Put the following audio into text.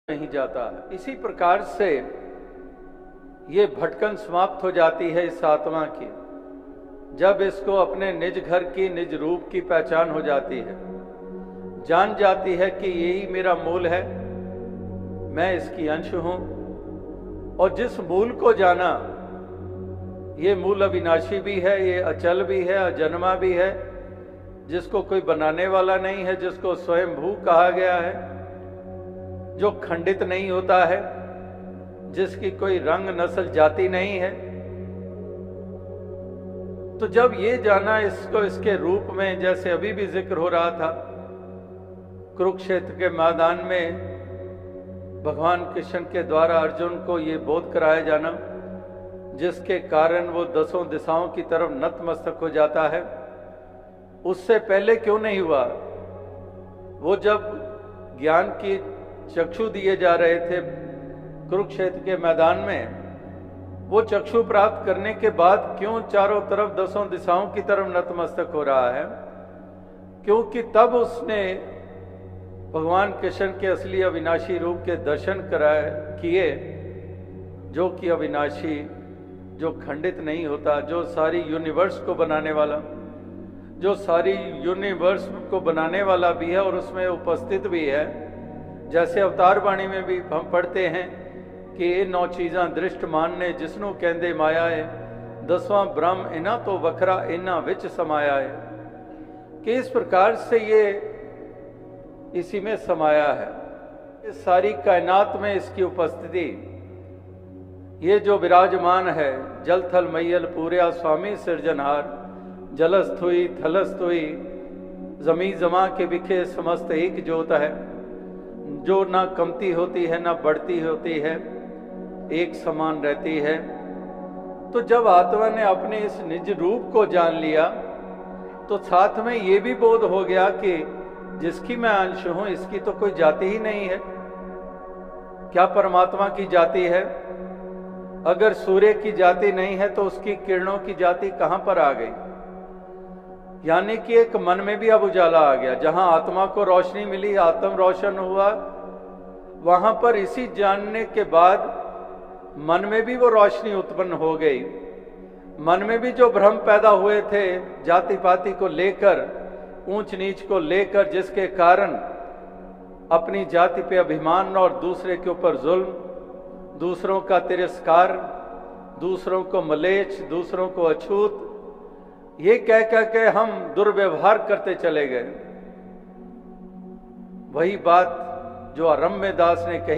नहीं जाता। इसी प्रकार से ये भटकन समाप्त हो जाती है इस आत्मा की, जब इसको अपने निज घर की निज रूप की पहचान हो जाती है, जान जाती है कि यही मेरा मूल है, मैं इसकी अंश हूं। और जिस मूल को जाना, ये मूल अविनाशी भी है, ये अचल भी है, अजन्मा भी है, जिसको कोई बनाने वाला नहीं है, जिसको स्वयंभू कहा गया है, जो खंडित नहीं होता है, जिसकी कोई रंग नस्ल जाति नहीं है। तो जब ये जाना इसको इसके रूप में, जैसे अभी भी जिक्र हो रहा था, कुरुक्षेत्र के मैदान में भगवान कृष्ण के द्वारा अर्जुन को ये बोध कराया जाना, जिसके कारण वो 10 दिशाओं की तरफ नतमस्तक हो जाता है, उससे पहले क्यों नहीं हुआ? वो जब ज्ञान की चक्षु दिए जा रहे थे कुरुक्षेत्र के मैदान में, वो चक्षु प्राप्त करने के बाद क्यों चारों तरफ 10 दिशाओं की तरफ नतमस्तक हो रहा है? क्योंकि तब उसने भगवान कृष्ण के असली अविनाशी रूप के दर्शन किए, जो कि अविनाशी, जो खंडित नहीं होता, जो सारी यूनिवर्स को बनाने वाला, जो सारी यूनिवर्स को बनाने वाला भी है और उसमें उपस्थित भी है। जैसे अवतार वाणी में भी हम पढ़ते हैं कि ये 9 चीज़ां दृष्ट मानने जिसनों कहंदे माया है, 10वां ब्रह्म इना तो वखरा इना विच समाया है। कि इस प्रकार से ये इसी में समाया है। इस सारी कायनात में इसकी उपस्थिति, ये जो विराजमान है, जल थल मैयल पूर्या स्वामी सिरजनहार, जलस्थुई थलस्थुई जमी जमा के बिखे समस्त एक जोत है, जो ना कमती होती है ना बढ़ती होती है, एक समान रहती है। तो जब आत्मा ने अपने इस निज रूप को जान लिया, तो साथ में ये भी बोध हो गया कि जिसकी मैं अंश हूं, इसकी तो कोई जाति ही नहीं है। क्या परमात्मा की जाति है? अगर सूर्य की जाति नहीं है तो उसकी किरणों की जाति कहां पर आ गई? यानी कि एक मन में भी अब उजाला आ गया। जहां आत्मा को रोशनी मिली, आत्म रोशन हुआ, वहां पर इसी जानने के बाद मन में भी वो रोशनी उत्पन्न हो गई। मन में भी जो भ्रम पैदा हुए थे जाति पाति को लेकर, ऊंच नीच को लेकर, जिसके कारण अपनी जाति पे अभिमान और दूसरे के ऊपर जुल्म, दूसरों का तिरस्कार, दूसरों को मलेच्छ, दूसरों को अछूत, ये कह के हम दुर्व्यवहार करते चले गए। वही बात जो अरम्य दास ने कही।